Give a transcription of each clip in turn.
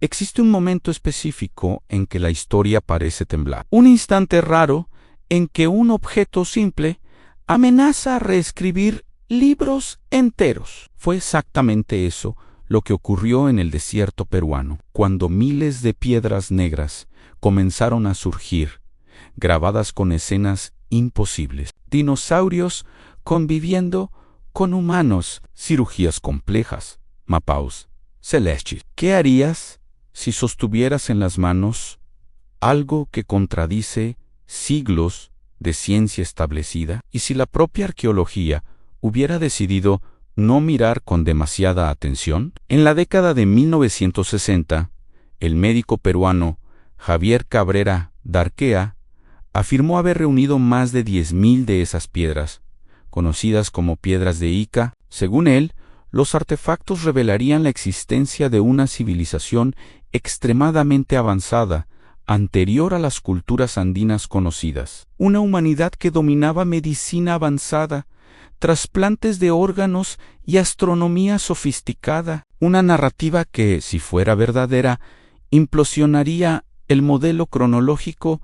Existe un momento específico en que la historia parece temblar. Un instante raro en que un objeto simple amenaza a reescribir libros enteros. Fue exactamente eso lo que ocurrió en el desierto peruano, cuando miles de piedras negras comenzaron a surgir, grabadas con escenas imposibles. Dinosaurios conviviendo con humanos, cirugías complejas, mapaus celestes. ¿Qué harías si sostuvieras en las manos algo que contradice siglos de ciencia establecida? ¿Y si la propia arqueología hubiera decidido no mirar con demasiada atención? En la década de 1960, el médico peruano Javier Cabrera Darquea afirmó haber reunido más de 10.000 de esas piedras, conocidas como piedras de Ica. Según él, los artefactos revelarían la existencia de una civilización extremadamente avanzada, anterior a las culturas andinas conocidas. Una humanidad que dominaba medicina avanzada, trasplantes de órganos y astronomía sofisticada. Una narrativa que, si fuera verdadera, implosionaría el modelo cronológico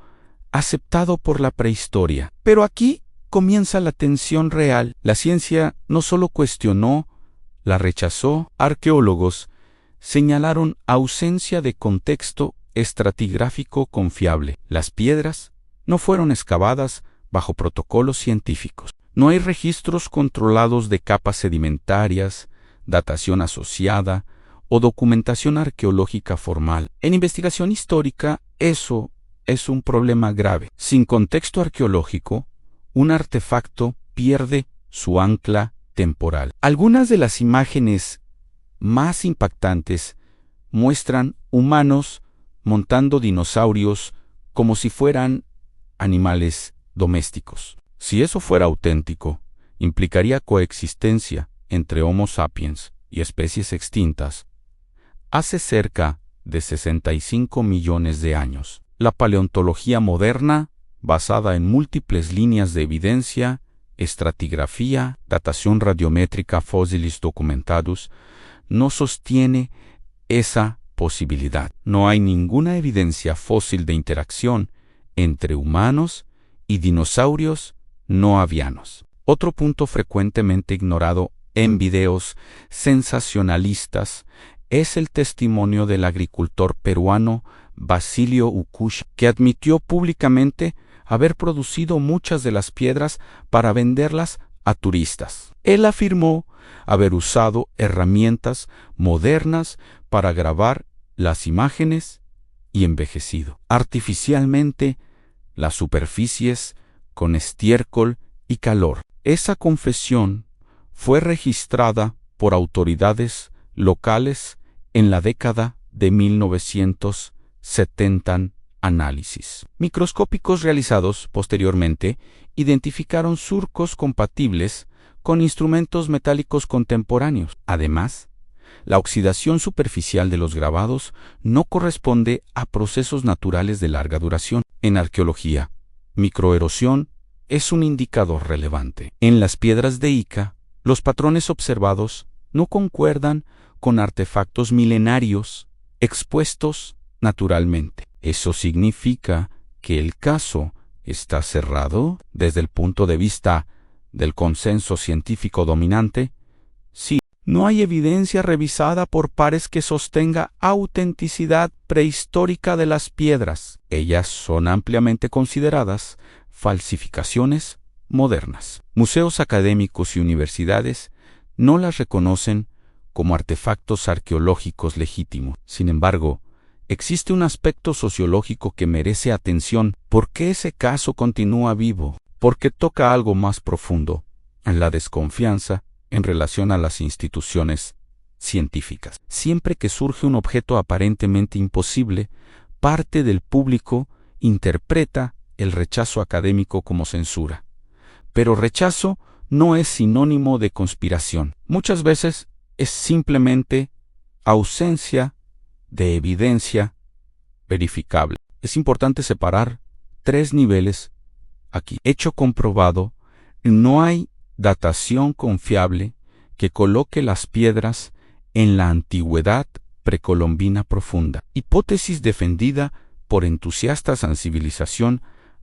aceptado por la prehistoria. Pero aquí comienza la tensión real. La ciencia no solo cuestionó, la rechazó. Arqueólogos señalaron ausencia de contexto estratigráfico confiable. Las piedras no fueron excavadas bajo protocolos científicos. No hay registros controlados de capas sedimentarias, datación asociada o documentación arqueológica formal. En investigación histórica, eso es un problema grave. Sin contexto arqueológico, un artefacto pierde su ancla temporal. Algunas de las imágenes más impactantes muestran humanos montando dinosaurios como si fueran animales domésticos. Si eso fuera auténtico, implicaría coexistencia entre Homo sapiens y especies extintas hace cerca de 65 millones de años. La paleontología moderna, basada en múltiples líneas de evidencia, estratigrafía, datación radiométrica, fósiles documentados, no sostiene esa posibilidad. No hay ninguna evidencia fósil de interacción entre humanos y dinosaurios no avianos. Otro punto frecuentemente ignorado en videos sensacionalistas es el testimonio del agricultor peruano Basilio Ucush, que admitió públicamente haber producido muchas de las piedras para venderlas a turistas. Él afirmó haber usado herramientas modernas para grabar las imágenes y envejecido artificialmente las superficies con estiércol y calor. Esa confesión fue registrada por autoridades locales en la década de 1970. Análisis microscópicos realizados posteriormente identificaron surcos compatibles con instrumentos metálicos contemporáneos. Además, la oxidación superficial de los grabados no corresponde a procesos naturales de larga duración. En arqueología, microerosión es un indicador relevante. En las piedras de Ica, los patrones observados no concuerdan con artefactos milenarios expuestos naturalmente. ¿Eso significa que el caso está cerrado desde el punto de vista del consenso científico dominante? Sí. No hay evidencia revisada por pares que sostenga autenticidad prehistórica de las piedras. Ellas son ampliamente consideradas falsificaciones modernas. Museos académicos y universidades no las reconocen como artefactos arqueológicos legítimos. Sin embargo, existe un aspecto sociológico que merece atención. ¿Por qué ese caso continúa vivo? Porque toca algo más profundo, en la desconfianza en relación a las instituciones científicas. Siempre que surge un objeto aparentemente imposible, parte del público interpreta el rechazo académico como censura. Pero rechazo no es sinónimo de conspiración. Muchas veces es simplemente ausencia de evidencia verificable. Es importante separar 3 niveles aquí. Hecho comprobado: no hay datación confiable que coloque las piedras en la antigüedad precolombina profunda, hipótesis defendida por entusiastas en civilización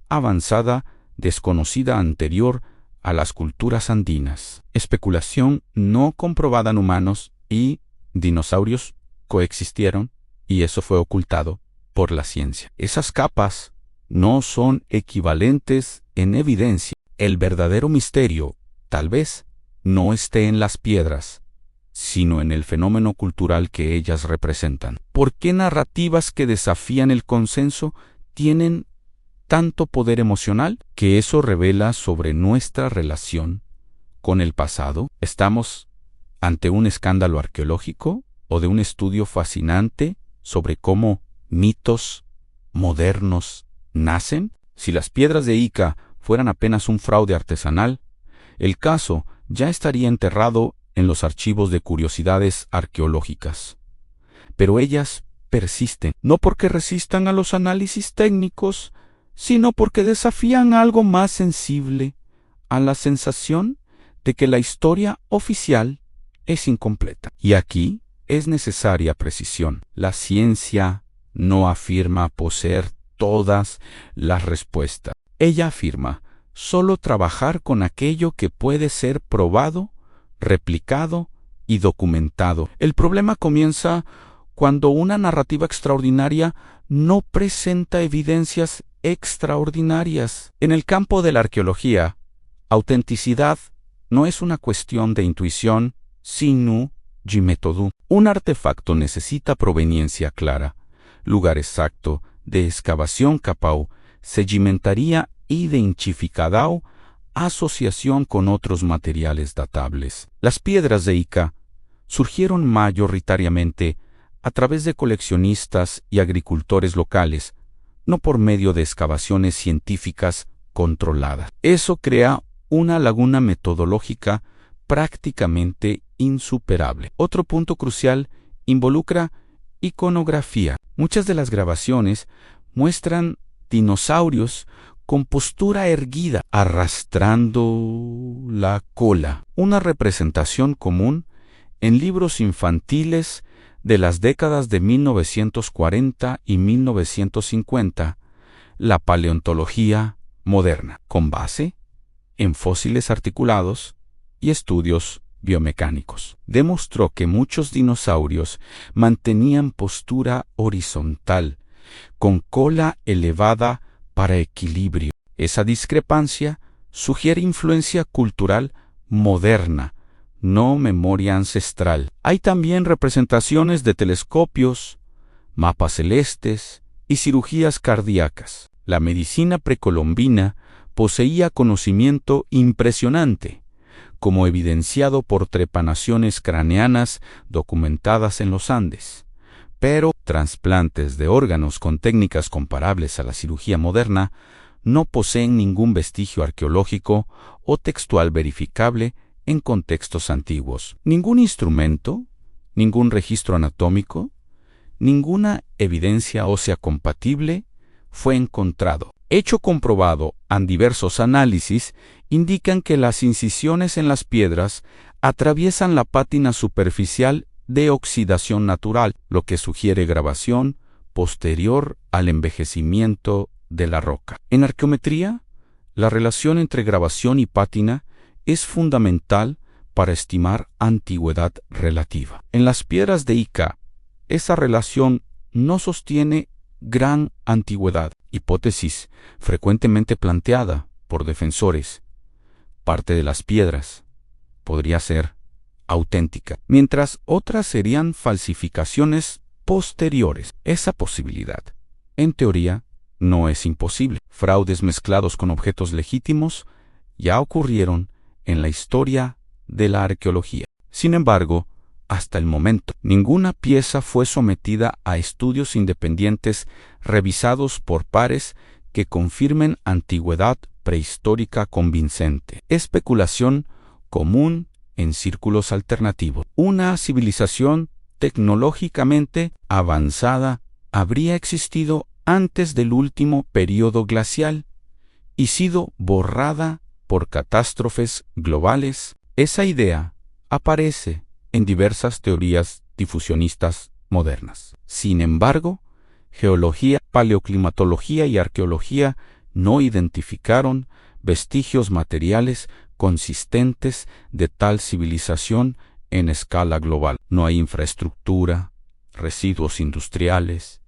avanzada desconocida anterior a las culturas andinas. Especulación no comprobada en humanos y dinosaurios coexistieron y eso fue ocultado por la ciencia. Esas capas no son equivalentes en evidencia. El verdadero misterio, tal vez, no esté en las piedras, sino en el fenómeno cultural que ellas representan. ¿Por qué narrativas que desafían el consenso tienen tanto poder emocional? Que eso revela sobre nuestra relación con el pasado. ¿Estamos ante un escándalo arqueológico o de un estudio fascinante sobre cómo mitos modernos nacen? Si las piedras de Ica fueran apenas un fraude artesanal, el caso ya estaría enterrado en los archivos de curiosidades arqueológicas. Pero ellas persisten, no porque resistan a los análisis técnicos, sino porque desafían algo más sensible, a la sensación de que la historia oficial es incompleta. Y aquí es necesaria precisión. La ciencia no afirma poseer todas las respuestas. Ella afirma solo trabajar con aquello que puede ser probado, replicado y documentado. El problema comienza cuando una narrativa extraordinaria no presenta evidencias extraordinarias. En el campo de la arqueología, autenticidad no es una cuestión de intuición, sino de método. Un artefacto necesita proveniencia clara, lugar exacto de excavación capaz, sedimentaria identificada, asociación con otros materiales datables. Las piedras de Ica surgieron mayoritariamente a través de coleccionistas y agricultores locales, no por medio de excavaciones científicas controladas. Eso crea una laguna metodológica prácticamente insuperable. Otro punto crucial involucra iconografía. Muchas de las grabaciones muestran dinosaurios con postura erguida, arrastrando la cola. Una representación común en libros infantiles de las décadas de 1940 y 1950, la paleontología moderna, con base en fósiles articulados y estudios biomecánicos. Demostró que muchos dinosaurios mantenían postura horizontal, con cola elevada para equilibrio. Esa discrepancia sugiere influencia cultural moderna, no memoria ancestral. Hay también representaciones de telescopios, mapas celestes y cirugías cardíacas. La medicina precolombina poseía conocimiento impresionante, como evidenciado por trepanaciones craneanas documentadas en los Andes. Pero trasplantes de órganos con técnicas comparables a la cirugía moderna no poseen ningún vestigio arqueológico o textual verificable en contextos antiguos. Ningún instrumento, ningún registro anatómico, ninguna evidencia ósea compatible fue encontrado. Hecho comprobado en diversos análisis indican que las incisiones en las piedras atraviesan la pátina superficial de oxidación natural, lo que sugiere grabación posterior al envejecimiento de la roca. En arqueometría, la relación entre grabación y pátina es fundamental para estimar antigüedad relativa. En las piedras de Ica, esa relación no sostiene gran antigüedad, hipótesis frecuentemente planteada por defensores. Parte de las piedras podría ser auténtica, mientras otras serían falsificaciones posteriores. Esa posibilidad, en teoría, no es imposible. Fraudes mezclados con objetos legítimos ya ocurrieron en la historia de la arqueología. Sin embargo, hasta el momento, ninguna pieza fue sometida a estudios independientes revisados por pares que confirmen antigüedad prehistórica convincente. Especulación común en círculos alternativos. Una civilización tecnológicamente avanzada habría existido antes del último período glacial y sido borrada por catástrofes globales. Esa idea aparece en diversas teorías difusionistas modernas. Sin embargo, geología, paleoclimatología y arqueología no identificaron vestigios materiales consistentes de tal civilización en escala global. No hay infraestructura, residuos industriales,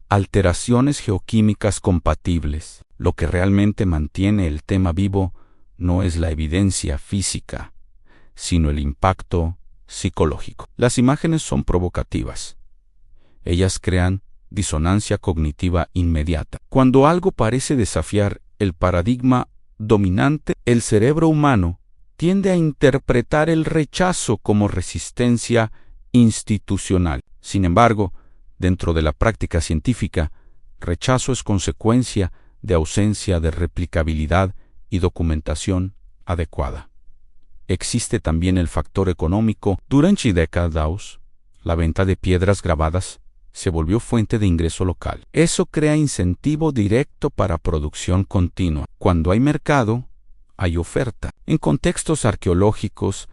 alteraciones geoquímicas compatibles. Lo que realmente mantiene el tema vivo no es la evidencia física, sino el impacto psicológico. Las imágenes son provocativas. Ellas crean disonancia cognitiva inmediata. Cuando algo parece desafiar el paradigma dominante, el cerebro humano tiende a interpretar el rechazo como resistencia institucional. Sin embargo, dentro de la práctica científica, rechazo es consecuencia de ausencia de replicabilidad y documentación adecuada. Existe también el factor económico. Durante décadas, la venta de piedras grabadas se volvió fuente de ingreso local. Eso crea incentivo directo para producción continua. Cuando hay mercado, hay oferta. En contextos arqueológicos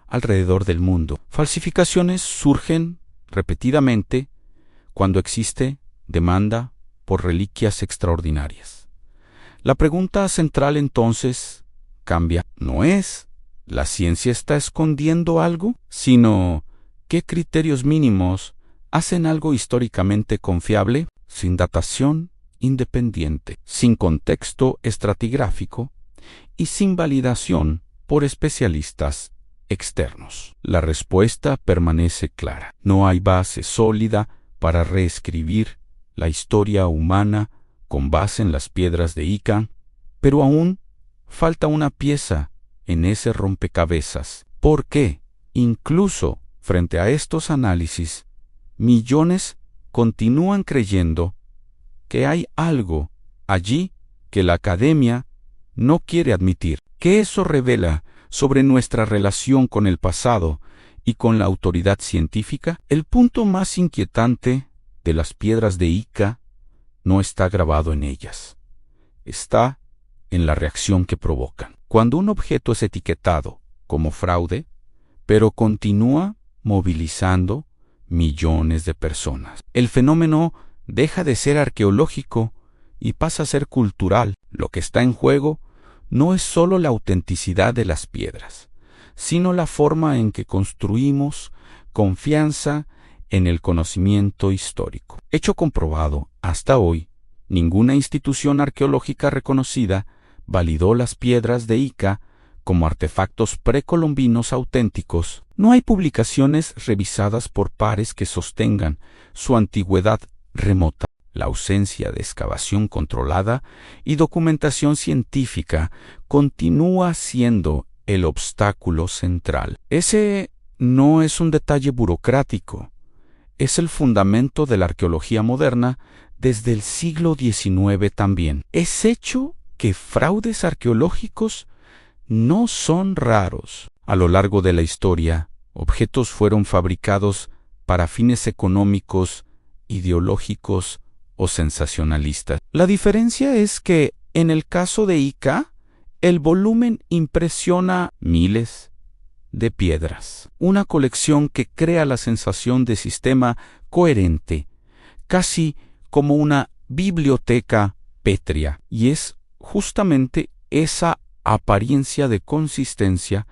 alrededor del mundo, falsificaciones surgen repetidamente cuando existe demanda por reliquias extraordinarias. La pregunta central entonces cambia. No es ¿la ciencia está escondiendo algo?, sino ¿qué criterios mínimos hacen algo históricamente confiable? Sin datación independiente, sin contexto estratigráfico y sin validación por especialistas externos. La respuesta permanece clara. No hay base sólida para reescribir la historia humana con base en las piedras de Ica, pero aún falta una pieza en ese rompecabezas. ¿Por qué? Incluso frente a estos análisis, millones continúan creyendo que hay algo allí que la academia no quiere admitir. ¿Qué eso revela sobre nuestra relación con el pasado y con la autoridad científica? El punto más inquietante de las piedras de Ica no está grabado en ellas. Está en la reacción que provocan. Cuando un objeto es etiquetado como fraude, pero continúa movilizando millones de personas, el fenómeno deja de ser arqueológico y pasa a ser cultural. Lo que está en juego no es solo la autenticidad de las piedras, sino la forma en que construimos confianza en el conocimiento histórico. Hecho comprobado, hasta hoy, ninguna institución arqueológica reconocida validó las piedras de Ica como artefactos precolombinos auténticos. No hay publicaciones revisadas por pares que sostengan su antigüedad remota. La ausencia de excavación controlada y documentación científica continúa siendo el obstáculo central. Ese no es un detalle burocrático, es el fundamento de la arqueología moderna desde el siglo XIX también. Es hecho que fraudes arqueológicos no son raros. A lo largo de la historia, objetos fueron fabricados para fines económicos, ideológicos o sensacionalistas. La diferencia es que, en el caso de Ica, el volumen impresiona miles de piedras. Una colección que crea la sensación de sistema coherente, casi como una biblioteca pétrea. Y es justamente esa apariencia de consistencia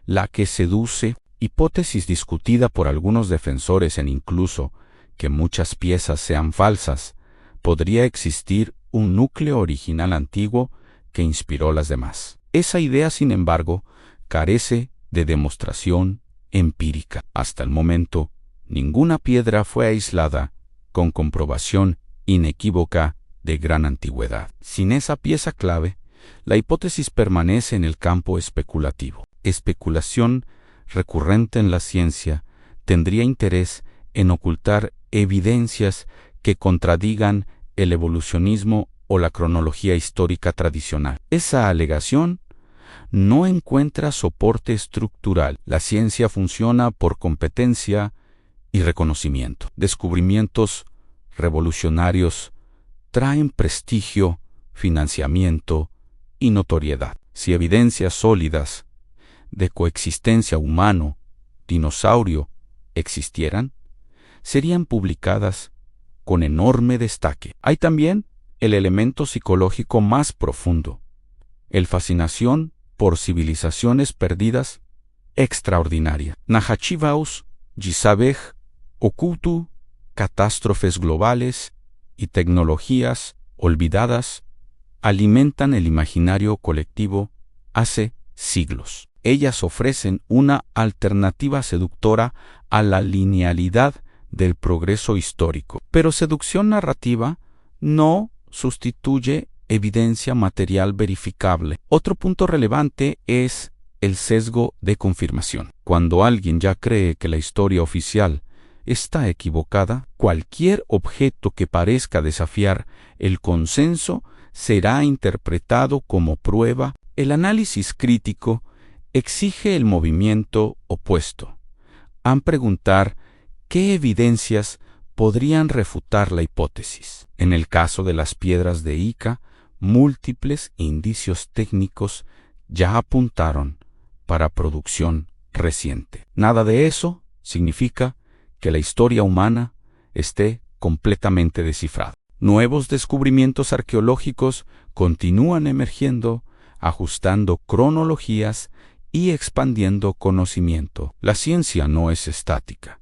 la que seduce, hipótesis discutida por algunos defensores en incluso que muchas piezas sean falsas. Podría existir un núcleo original antiguo que inspiró las demás. Esa idea, sin embargo, carece de demostración empírica. Hasta el momento, ninguna piedra fue aislada con comprobación inequívoca de gran antigüedad. Sin esa pieza clave, la hipótesis permanece en el campo especulativo. Especulación recurrente en la ciencia tendría interés en ocultar evidencias que contradigan el evolucionismo o la cronología histórica tradicional. Esa alegación no encuentra soporte estructural. La ciencia funciona por competencia y reconocimiento. Descubrimientos revolucionarios traen prestigio, financiamiento y notoriedad. Si evidencias sólidas de coexistencia humano-dinosaurio existieran, serían publicadas con enorme destaque. Hay también el elemento psicológico más profundo, el fascinación por civilizaciones perdidas extraordinaria. Nahachivaus, Yisabej, Okutu, catástrofes globales y tecnologías olvidadas alimentan el imaginario colectivo hace siglos. Ellas ofrecen una alternativa seductora a la linealidad del progreso histórico. Pero seducción narrativa no sustituye evidencia material verificable. Otro punto relevante es el sesgo de confirmación. Cuando alguien ya cree que la historia oficial está equivocada, cualquier objeto que parezca desafiar el consenso será interpretado como prueba. El análisis crítico exige el movimiento opuesto. Preguntar qué evidencias podrían refutar la hipótesis. En el caso de las piedras de Ica, múltiples indicios técnicos ya apuntaron para producción reciente. Nada de eso significa que la historia humana esté completamente descifrada. Nuevos descubrimientos arqueológicos continúan emergiendo, ajustando cronologías y expandiendo conocimiento. La ciencia no es estática.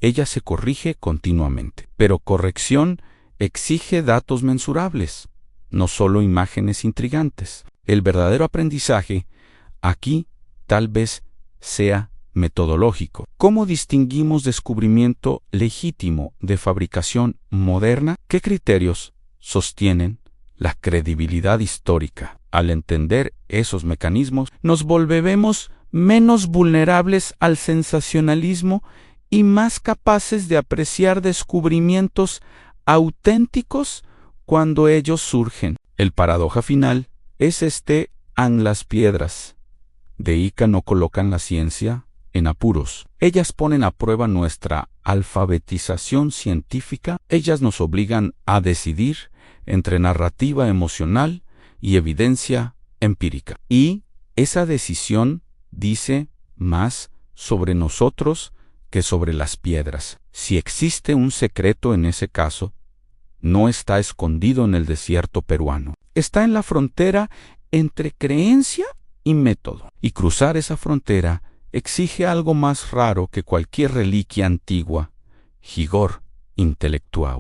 Ella se corrige continuamente, pero corrección exige datos mensurables, no solo imágenes intrigantes. El verdadero aprendizaje aquí tal vez sea metodológico. ¿Cómo distinguimos descubrimiento legítimo de fabricación moderna? ¿Qué criterios sostienen la credibilidad histórica? Al entender esos mecanismos, nos volvemos menos vulnerables al sensacionalismo y más capaces de apreciar descubrimientos auténticos cuando ellos surgen. El paradoja final es las piedras de Ica no colocan la ciencia en apuros. Ellas ponen a prueba nuestra alfabetización científica. Ellas nos obligan a decidir entre narrativa emocional y evidencia empírica. Y esa decisión dice más sobre nosotros que sobre las piedras. Si existe un secreto en ese caso, no está escondido en el desierto peruano. Está en la frontera entre creencia y método. Y cruzar esa frontera exige algo más raro que cualquier reliquia antigua: rigor intelectual.